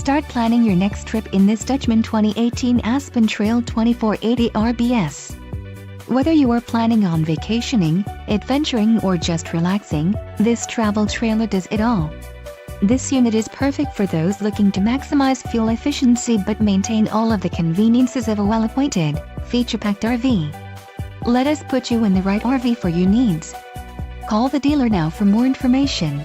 Start planning your next trip in this Dutchmen 2018 Aspen Trail 2480 RBS. Whether you are planning on vacationing, adventuring or just relaxing, this travel trailer does it all. This unit is perfect for those looking to maximize fuel efficiency but maintain all of the conveniences of a well-appointed, feature-packed RV. Let us put you in the right RV for your needs. Call the dealer now for more information.